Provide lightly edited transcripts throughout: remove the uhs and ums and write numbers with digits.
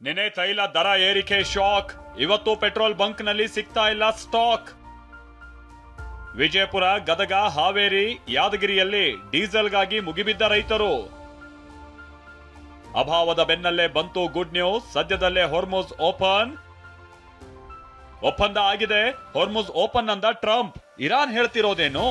ನಿನ್ನೆ ತೈಲ ದರ ಏರಿಕೆ ಶಾಕ್. ಇವತ್ತು ಪೆಟ್ರೋಲ್ ಬಂಕ್ ನಲ್ಲಿ ಸಿಗ್ತಾ ಇಲ್ಲ ಸ್ಟಾಕ್. ವಿಜಯಪುರ, ಗದಗ, ಹಾವೇರಿ, ಯಾದಗಿರಿಯಲ್ಲಿ ಡೀಸೆಲ್ಗಾಗಿ ಮುಗಿಬಿದ್ದ ರೈತರು. ಅಭಾವದ ಬೆನ್ನಲ್ಲೇ ಬಂತು ಗುಡ್ ನ್ಯೂಸ್. ಸದ್ಯದಲ್ಲೇ ಹೊರ್ಮುಜ್ ಓಪನ್. ಒಪ್ಪಂದ ಆಗಿದೆ. ಹೊರ್ಮುಜ್ ಓಪನ್ ಅಂದ ಟ್ರಂಪ್. ಇರಾನ್ ಹೇಳ್ತಿರೋದೇನು?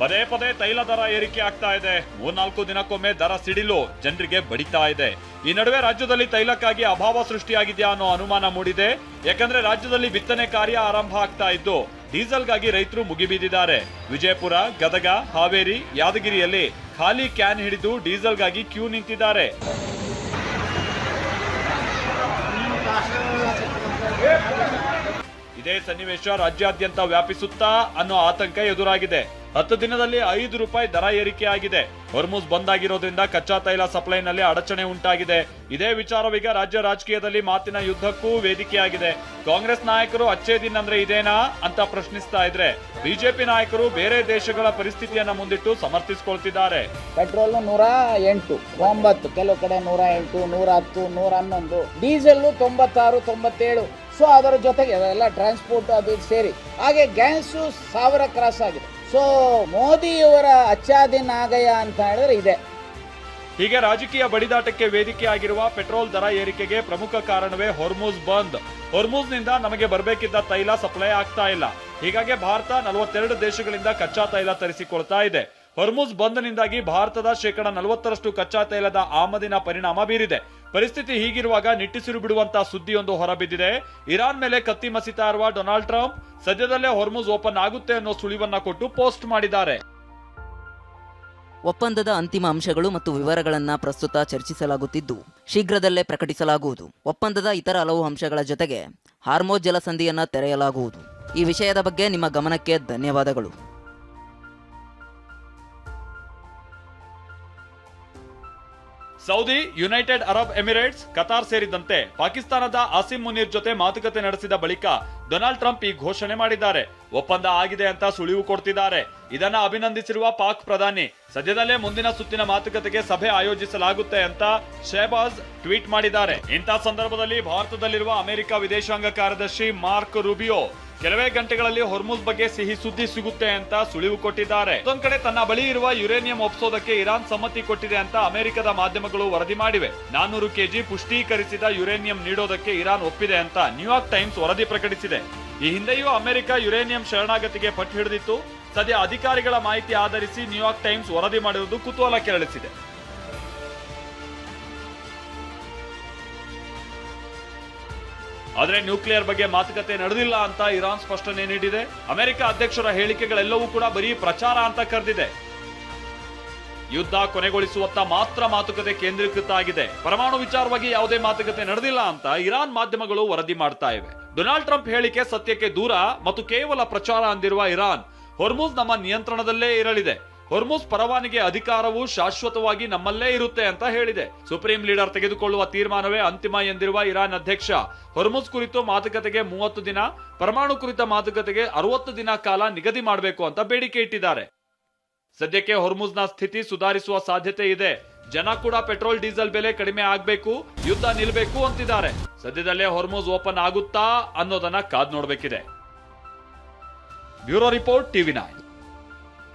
ಪದೇ ಪದೇ ತೈಲ ದರ ಏರಿಕೆ ಆಗ್ತಾ ಇದೆ. 3-4 ದಿನಕ್ಕೊಮ್ಮೆ ದರ ಸಿಡಿಲು ಜನರಿಗೆ ಬಡಿತಾ ಇದೆ. ಈ ನಡುವೆ ರಾಜ್ಯದಲ್ಲಿ ತೈಲಕ್ಕಾಗಿ ಅಭಾವ ಸೃಷ್ಟಿಯಾಗಿದೆಯಾ ಅನ್ನೋ ಅನುಮಾನ ಮೂಡಿದೆ. ಯಾಕಂದ್ರೆ ರಾಜ್ಯದಲ್ಲಿ ಬಿತ್ತನೆ ಕಾರ್ಯ ಆರಂಭ ಆಗ್ತಾ ಇದ್ದು ಡೀಸೆಲ್ಗಾಗಿ ರೈತರು ಮುಗಿಬಿದ್ದಿದ್ದಾರೆ. ವಿಜಯಪುರ, ಗದಗ, ಹಾವೇರಿ, ಯಾದಗಿರಿಯಲ್ಲಿ ಖಾಲಿ ಕ್ಯಾನ್ ಹಿಡಿದು ಡೀಸೆಲ್ಗಾಗಿ ಕ್ಯೂ ನಿಂತಿದ್ದಾರೆ. ಇದೇ ಸನ್ನಿವೇಶ ರಾಜ್ಯಾದ್ಯಂತ ವ್ಯಾಪಿಸುತ್ತಾ ಅನ್ನೋ ಆತಂಕ ಎದುರಾಗಿದೆ. 10 ದಿನದಲ್ಲಿ 5 ರೂಪಾಯಿ ದರ ಏರಿಕೆ ಆಗಿದೆ. ಹೊರ್ಮುಜ್ ಬಂದ್ ಆಗಿರೋದ್ರಿಂದ ಕಚ್ಚಾ ತೈಲ ಸಪ್ಲೈನಲ್ಲಿ ಅಡಚಣೆ ಉಂಟಾಗಿದೆ. ಇದೇ ವಿಚಾರವೀಗ ರಾಜ್ಯ ರಾಜಕೀಯದಲ್ಲಿ ಮಾತಿನ ಯುದ್ಧಕ್ಕೂ ವೇದಿಕೆಯಾಗಿದೆ. ಕಾಂಗ್ರೆಸ್ ನಾಯಕರು ಅಚ್ಚೇ ದಿನ ಅಂದ್ರೆ ಇದೇನಾ ಅಂತ ಪ್ರಶ್ನಿಸ್ತಾ ಇದ್ರೆ, ಬಿಜೆಪಿ ನಾಯಕರು ಬೇರೆ ದೇಶಗಳ ಪರಿಸ್ಥಿತಿಯನ್ನ ಮುಂದಿಟ್ಟು ಸಮರ್ಥಿಸಿಕೊಳ್ತಿದ್ದಾರೆ. ಪೆಟ್ರೋಲ್ 108, 9, ಕೆಲವು ಕಡೆ 108, 110, 111, ಡೀಸೆಲ್ 96, 97. ಸೊ ಅದರ ಜೊತೆಗೆ ಎಲ್ಲ ಟ್ರಾನ್ಸ್ಪೋರ್ಟ್ ಅದು ಸೇರಿ ಹಾಗೆ ಗ್ಯಾಸು 1000 ಕ್ರಾಸ್ ಆಗಿದೆ. ಸೊ ಮೋದಿಯವರ ಅಚ್ಚಾದಿನ ಆಗಯ ಅಂತ ಹೇಳಿದ್ರೆ ಇದೆ. ಹೀಗೆ ರಾಜಕೀಯ ಬಡಿದಾಟಕ್ಕೆ ವೇದಿಕೆ ಆಗಿರುವ ಪೆಟ್ರೋಲ್ ದರ ಏರಿಕೆಗೆ ಪ್ರಮುಖ ಕಾರಣವೇ ಹೊರ್ಮುಜ್ ಬಂದ್. ಹೊರ್ಮುಜ್ನಿಂದ ನಮಗೆ ಬರಬೇಕಿದ್ದ ತೈಲ ಸಪ್ಲೈ ಆಗ್ತಾ ಇಲ್ಲ. ಹೀಗಾಗಿ ಭಾರತ 42 ದೇಶಗಳಿಂದ ಕಚ್ಚಾ ತೈಲ ತರಿಸಿಕೊಳ್ತಾ ಇದೆ. ಹೊರ್ಮುಜ್ ಬಂದ್ನಿಂದಾಗಿ ಭಾರತದ 40% ಕಚ್ಚಾ ತೈಲದ ಆಮದಿನ ಪರಿಣಾಮ ಬೀರಿದೆ. ಪರಿಸ್ಥಿತಿ ಹೀಗಿರುವಾಗ ನಿಟ್ಟುಸಿರು ಬಿಡುವಂತ ಸುದ್ದಿಯೊಂದು ಹೊರಬಿದ್ದಿದೆ. ಇರಾನ್ ಮೇಲೆ ಕತ್ತಿ ಮಸಿತಾ ಇರುವ ಡೊನಾಲ್ಡ್ ಟ್ರಂಪ್ ಸದ್ಯದಲ್ಲೇ ಹೊರ್ಮುಜ್ ಓಪನ್ ಆಗುತ್ತೆ ಅನ್ನೋ ಸುಳಿವನ್ನ ಕೊಟ್ಟು ಪೋಸ್ಟ್ ಮಾಡಿದ್ದಾರೆ. ಒಪ್ಪಂದದ ಅಂತಿಮ ಅಂಶಗಳು ಮತ್ತು ವಿವರಗಳನ್ನು ಪ್ರಸ್ತುತ ಚರ್ಚಿಸಲಾಗುತ್ತಿದ್ದು ಶೀಘ್ರದಲ್ಲೇ ಪ್ರಕಟಿಸಲಾಗುವುದು. ಒಪ್ಪಂದದ ಇತರ ಹಲವು ಅಂಶಗಳ ಜೊತೆಗೆ ಹಾರ್ಮೋಜ್ ಜಲಸಂಧಿಯನ್ನು ತೆರೆಯಲಾಗುವುದು. ಈ ವಿಷಯದ ಬಗ್ಗೆ ನಿಮ್ಮ ಗಮನಕ್ಕೆ ಧನ್ಯವಾದಗಳು. Saudi, United Arab Emirates, Qatar ಸೇರಿದಂತೆ ಪಾಕಿಸ್ತಾನದ ಆಸಿಮ್ ಮುನೀರ್ ಜೊತೆ ಮಾತುಕತೆ ನಡೆಸಿದ ಬಳಿಕ ಡೊನಾಲ್ಡ್ ಟ್ರಂಪ್ ಈ ಘೋಷಣೆ ಮಾಡಿದ್ದಾರೆ. ಒಪ್ಪಂದ ಆಗಿದೆ ಅಂತ ಸುಳಿವು ಕೊಡ್ತಿದ್ದಾರೆ. ಇದನ್ನ ಅಭಿನಂದಿಸಿರುವ ಪಾಕ್ ಪ್ರಧಾನಿ ಸದ್ಯದಲ್ಲೇ ಮುಂದಿನ ಸುತ್ತಿನ ಮಾತುಕತೆಗೆ ಸಭೆ ಆಯೋಜಿಸಲಾಗುತ್ತೆ ಅಂತ ಶೆಹಬಾಜ್ ಟ್ವೀಟ್ ಮಾಡಿದ್ದಾರೆ. ಇಂಥ ಸಂದರ್ಭದಲ್ಲಿ ಭಾರತದಲ್ಲಿರುವ ಅಮೆರಿಕ ವಿದೇಶಾಂಗ ಕಾರ್ಯದರ್ಶಿ ಮಾರ್ಕ್ ರೂಬಿಯೋ ಕೆಲವೇ ಗಂಟೆಗಳಲ್ಲಿ ಹೊರ್ಮುಜ್ ಬಗ್ಗೆ ಸಿಹಿ ಸುದ್ದಿ ಸಿಗುತ್ತೆ ಅಂತ ಸುಳಿವು ಕೊಟ್ಟಿದ್ದಾರೆ. ಮತ್ತೊಂದ್ ಕಡೆ ತನ್ನ ಬಳಿ ಇರುವ ಯುರೇನಿಯಂ ಒಪ್ಪಿಸೋದಕ್ಕೆ ಇರಾನ್ ಸಮ್ಮತಿ ಕೊಟ್ಟಿದೆ ಅಂತ ಅಮೆರಿಕದ ಮಾಧ್ಯಮಗಳು ವರದಿ ಮಾಡಿವೆ. 400 ಕೆಜಿ ಪುಷ್ಟೀಕರಿಸಿದ ಯುರೇನಿಯಂ ನೀಡೋದಕ್ಕೆ ಇರಾನ್ ಒಪ್ಪಿದೆ ಅಂತ ನ್ಯೂಯಾರ್ಕ್ ಟೈಮ್ಸ್ ವರದಿ ಪ್ರಕಟಿಸಿದೆ. ಈ ಹಿಂದೆಯೂ ಅಮೆರಿಕ ಯುರೇನಿಯಂ ಶರಣಾಗತಿಗೆ ಪಟ್ಟು ಹಿಡಿದಿತ್ತು. ಸದ್ಯ ಅಧಿಕಾರಿಗಳ ಮಾಹಿತಿ ಆಧರಿಸಿ ನ್ಯೂಯಾರ್ಕ್ ಟೈಮ್ಸ್ ವರದಿ ಮಾಡಿರುವುದು ಕುತೂಹಲ ಕೆರಳಿಸಿದೆ. ಆದ್ರೆ ನ್ಯೂಕ್ಲಿಯರ್ ಬಗ್ಗೆ ಮಾತುಕತೆ ನಡೆದಿಲ್ಲ ಅಂತ ಇರಾನ್ ಸ್ಪಷ್ಟನೆ ನೀಡಿದೆ. ಅಮೆರಿಕ ಅಧ್ಯಕ್ಷರ ಹೇಳಿಕೆಗಳೆಲ್ಲವೂ ಕೂಡ ಬರೀ ಪ್ರಚಾರ ಅಂತ ಕರೆದಿದೆ. ಯುದ್ಧ ಕೊನೆಗೊಳಿಸುವತ್ತ ಮಾತ್ರ ಮಾತುಕತೆ ಕೇಂದ್ರೀಕೃತ ಆಗಿದೆ. ಪರಮಾಣು ವಿಚಾರವಾಗಿ ಯಾವುದೇ ಮಾತುಕತೆ ನಡೆದಿಲ್ಲ ಅಂತ ಇರಾನ್ ಮಾಧ್ಯಮಗಳು ವರದಿ ಮಾಡ್ತಾ ಇವೆ. ಡೊನಾಲ್ಡ್ ಟ್ರಂಪ್ ಹೇಳಿಕೆ ಸತ್ಯಕ್ಕೆ ದೂರ ಮತ್ತು ಕೇವಲ ಪ್ರಚಾರ ಅಂದಿರುವ ಇರಾನ್, ಹೊರ್ಮುಜ್ ನಮ್ಮ ನಿಯಂತ್ರಣದಲ್ಲೇ ಇರಲಿದೆ. ಹೊರ್ಮುಜ್ ಪರವಾನಗಿ ಅಧಿಕಾರವು ಶಾಶ್ವತವಾಗಿ ನಮ್ಮಲ್ಲೇ ಇರುತ್ತೆ ಅಂತ ಹೇಳಿದೆ. ಸುಪ್ರೀಂ ಲೀಡರ್ ತೆಗೆದುಕೊಳ್ಳುವ ತೀರ್ಮಾನವೇ ಅಂತಿಮ ಎಂದಿರುವ ಇರಾನ್ ಅಧ್ಯಕ್ಷ ಹೊರ್ಮುಜ್ ಕುರಿತು ಮಾತುಕತೆಗೆ 30 ದಿನ, ಪರಮಾಣು ಕುರಿತ ಮಾತುಕತೆಗೆ 60 ದಿನ ಕಾಲ ನಿಗದಿ ಮಾಡಬೇಕು ಅಂತ ಬೇಡಿಕೆ ಇಟ್ಟಿದ್ದಾರೆ. ಸದ್ಯಕ್ಕೆ ಹೊರ್ಮುಜ್ನ ಸ್ಥಿತಿ ಸುಧಾರಿಸುವ ಸಾಧ್ಯತೆ ಇದೆ. ಜನ ಕೂಡ ಪೆಟ್ರೋಲ್ ಡೀಸೆಲ್ ಬೆಲೆ ಕಡಿಮೆ ಆಗ್ಬೇಕು, ಯುದ್ಧ ನಿಲ್ಬೇಕು ಅಂತಿದ್ದಾರೆ. ಸದ್ಯದಲ್ಲೇ ಹೊರ್ಮುಜ್ ಓಪನ್ ಆಗುತ್ತಾ ಅನ್ನೋದನ್ನ ಕಾದ್ ನೋಡ್ಬೇಕಿದೆ. Bureau report, TV9.